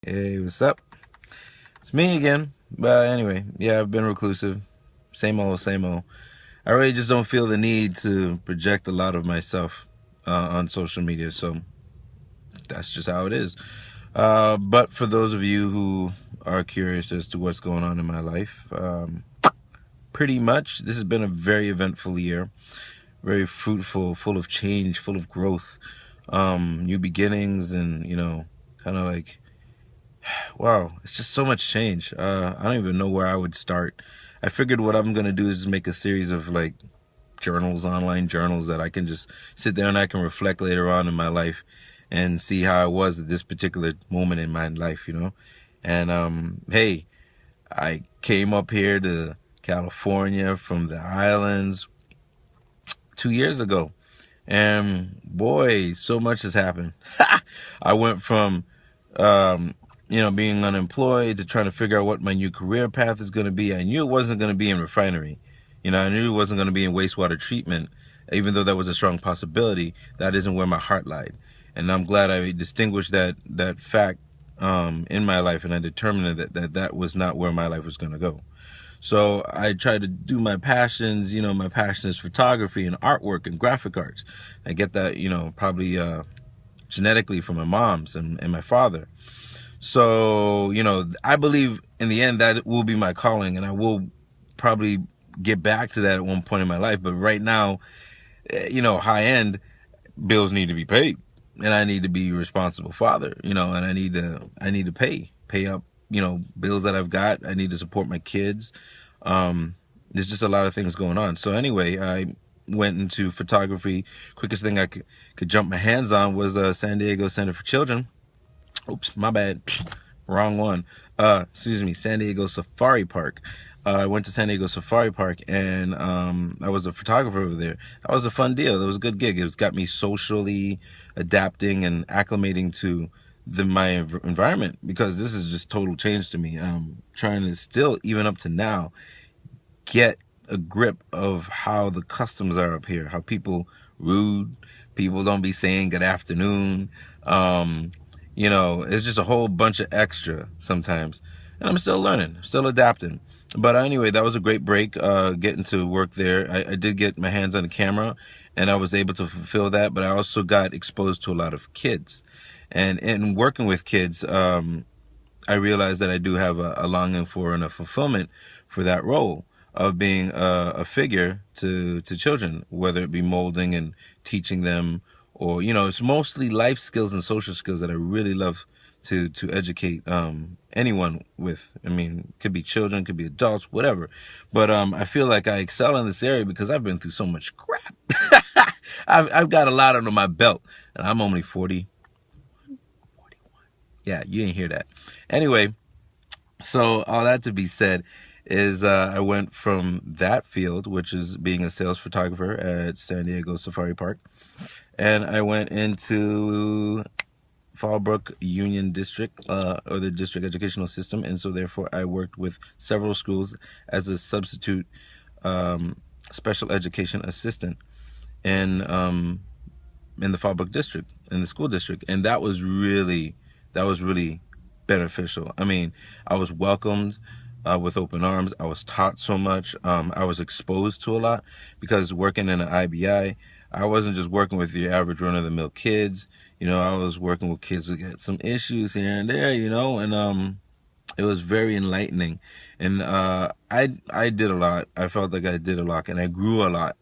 Hey, what's up? It's me again. But anyway, yeah, I've been reclusive. Same old, same old. I really just don't feel the need to project a lot of myself on social media, so that's just how it is. But for those of you who are curious as to what's going on in my life, pretty much this has been a very eventful year, very fruitful, full of change, full of growth, new beginnings, and kind of like wow, it's just so much change. I don't even know where I would start. I figured what I'm gonna do is make a series of like journals, online journals that I can just sit there and I can reflect later on in my life and see how I was at this particular moment in my life. And hey, I came up here to California from the islands 2 years ago, and boy, so much has happened. I went from um, being unemployed to trying to figure out what my new career path is going to be. I knew it wasn't going to be in refinery. I knew it wasn't going to be in wastewater treatment, even though that was a strong possibility. That isn't where my heart lied, and I'm glad I distinguished that fact in my life, and I determined that was not where my life was going to go. So I tried to do my passions. My passion is photography and artwork and graphic arts. I get that, probably genetically from my mom's and my father. So, I believe in the end that will be my calling, and I will probably get back to that at one point in my life. But right now, high end bills need to be paid, and I need to be a responsible father, and I need to pay up, bills that I've got. I need to support my kids. There's just a lot of things going on. So anyway, I went into photography. Quickest thing I could jump my hands on was San Diego Center for Children. Oops, my bad. Wrong one. Excuse me, San Diego Safari Park. I went to San Diego Safari Park, and I was a photographer over there. That was a fun deal. It was a good gig. It got me socially adapting and acclimating to my environment, because this is just total change to me. Trying to still, even up to now, get a grip of how the customs are up here, how rude, people don't be saying good afternoon. It's just a whole bunch of extra sometimes. And I'm still learning, still adapting. But anyway, that was a great break, getting to work there. I did get my hands on the camera, and I was able to fulfill that, but I also got exposed to a lot of kids. And in working with kids, I realized that I do have a longing for and a fulfillment for that role of being a figure to children, whether it be molding and teaching them, or it's mostly life skills and social skills that I really love to educate anyone with. I mean, could be children, could be adults, whatever. But I feel like I excel in this area because I've been through so much crap. I've got a lot under my belt, and I'm only 40. Yeah, you didn't hear that. Anyway, so all that to be said is I went from that field, which is being a sales photographer at San Diego Safari Park, and I went into Fallbrook Union District, or the district educational system, and so therefore I worked with several schools as a substitute special education assistant in um, in the Fallbrook district, in the school district, and that was really beneficial. I mean, I was welcomed with open arms. I was taught so much. I was exposed to a lot, because working in an IBI, I wasn't just working with your average run-of-the-mill kids. I was working with kids who get some issues here and there. And it was very enlightening, and I did a lot. I felt like I did a lot, and I grew a lot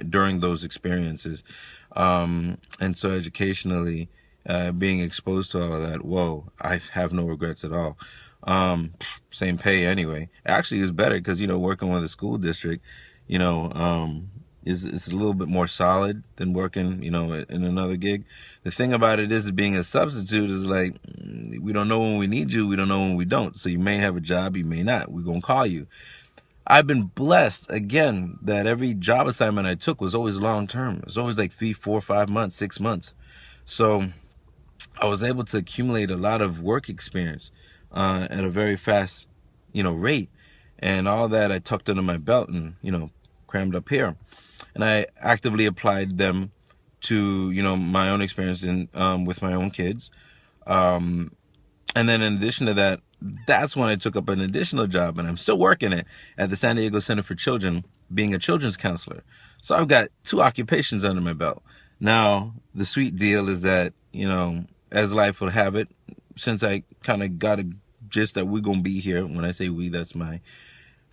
during those experiences. And so educationally, being exposed to all of that, whoa, I have no regrets at all. Same pay anyway. Actually, it's better because working with a school district, you know, um, is a little bit more solid than working, in another gig. The thing about it is, being a substitute is like, we don't know when we need you, we don't know when we don't. So you may have a job, you may not. We're gonna call you. I've been blessed again that every job assignment I took was always long term. It was always like 3, 4, 5 months, 6 months. So I was able to accumulate a lot of work experience at a very fast, rate, and all that I tucked under my belt and crammed up here, and I actively applied them to my own experience in with my own kids. Um, And then in addition to that, that's when I took up an additional job, and I'm still working it at the San Diego Center for Children, being a children's counselor. So I've got 2 occupations under my belt. Now, the sweet deal is that, as life would have it, since I kind of got a gist that we're going to be here, when I say we, that's my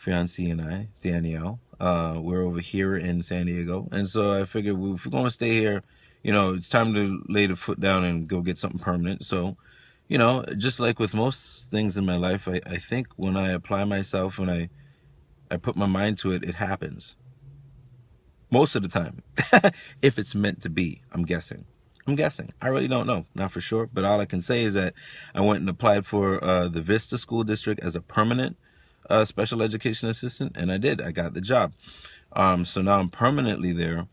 fiancée and I, Danielle. We're over here in San Diego. And so I figured if we're going to stay here, it's time to lay the foot down and go get something permanent. So, just like with most things in my life, I think when I apply myself and I put my mind to it, it happens. Most of the time. If it's meant to be, I'm guessing. I really don't know, not for sure. But all I can say is that I went and applied for the Vista School District as a permanent special education assistant, and I did. I got the job. So now I'm permanently there,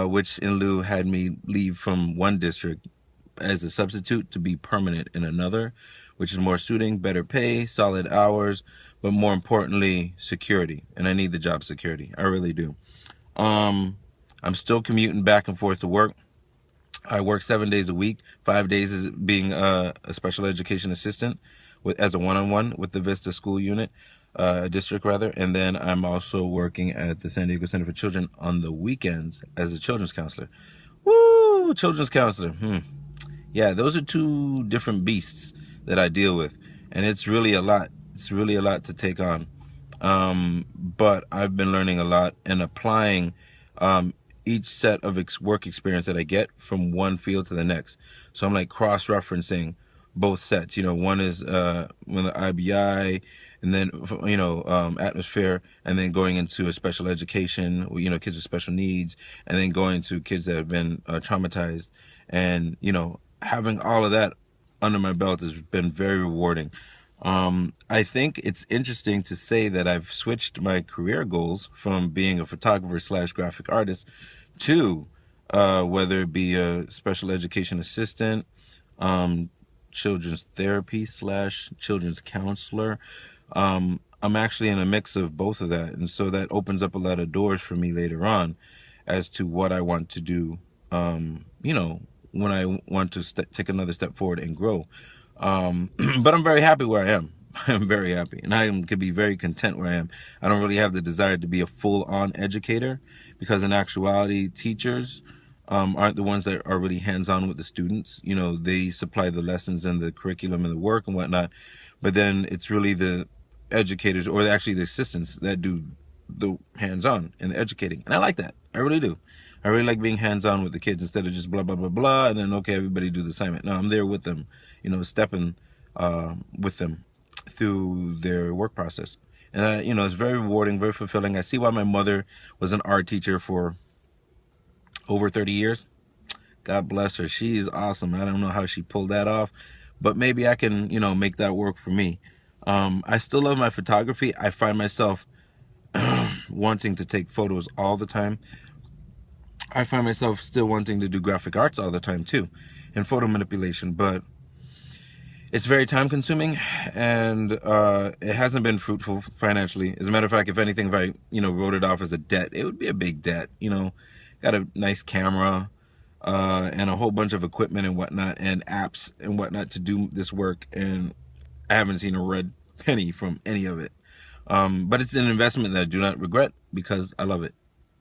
which in lieu had me leave from one district as a substitute to be permanent in another, which is more suiting, better pay, solid hours, but more importantly, security. And I need the job security. I really do. I'm still commuting back and forth to work. I work 7 days a week. 5 days is being a special education assistant as a one-on-one with the Vista School Unit, district rather. And then I'm also working at the San Diego Center for Children on the weekends as a children's counselor. Woo! Children's counselor. Yeah, those are 2 different beasts that I deal with. And it's really a lot. It's really a lot to take on. But I've been learning a lot and applying each set of work experience that I get from one field to the next. So I'm like cross-referencing both sets. One is when the IBI, and then atmosphere, and then going into a special education, kids with special needs, and then going to kids that have been traumatized, and having all of that under my belt has been very rewarding. I think it's interesting to say that I've switched my career goals from being a photographer / graphic artist to whether it be a special education assistant, children's therapy / children's counselor. I'm actually in a mix of both of that. And so that opens up a lot of doors for me later on as to what I want to do, when I want to take another step forward and grow. But I'm very happy where I am. I'm very happy, and I could be very content where I am. I don't really have the desire to be a full-on educator, because in actuality, teachers aren't the ones that are really hands-on with the students. They supply the lessons and the curriculum and the work and whatnot, but then it's really the educators, or actually the assistants, that do the hands-on and the educating. And I like that. I really do. I really like being hands-on with the kids instead of just blah, blah, blah, blah, and then, okay, everybody do the assignment. No, I'm there with them, stepping with them through their work process. And, it's very rewarding, very fulfilling. I see why my mother was an art teacher for over 30 years. God bless her. She's awesome. I don't know how she pulled that off, but maybe I can, make that work for me. I still love my photography. I find myself wanting to take photos all the time. I find myself still wanting to do graphic arts all the time too, and photo manipulation, but it's very time consuming, and it hasn't been fruitful financially. As a matter of fact, if anything, if I, wrote it off as a debt, it would be a big debt. Got a nice camera, and a whole bunch of equipment and whatnot, and apps and whatnot to do this work, and I haven't seen a red penny from any of it. But it's an investment that I do not regret, because I love it.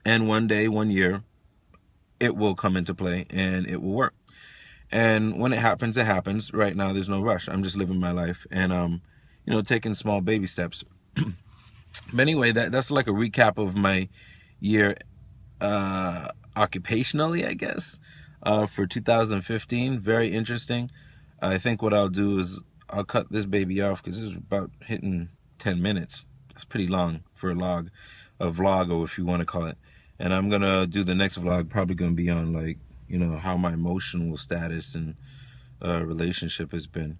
And one day, one year, it will come into play and it will work. And when it happens, it happens. Right now, there's no rush. I'm just living my life and, taking small baby steps. But anyway, that's like a recap of my year occupationally, I guess, for 2015. Very interesting. I think what I'll do is I'll cut this baby off, because this is about hitting 10 minutes. That's pretty long for a vlog, or if you want to call it. And I'm going to do the next vlog, probably going to be on, like, how my emotional status and relationship has been,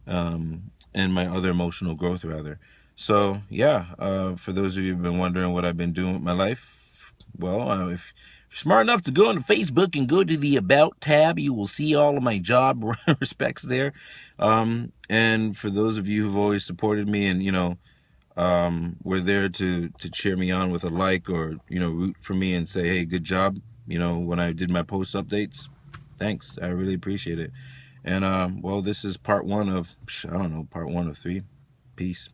and my other emotional growth, rather. So, yeah, for those of you who've been wondering what I've been doing with my life, well, if you're smart enough to go on Facebook and go to the About tab, you will see all of my job respects there. And for those of you who've always supported me and, were there to cheer me on with a like, or, root for me and say, hey, good job, when I did my post updates, thanks. I really appreciate it. And well, this is part one of, I don't know, part one of three. Peace.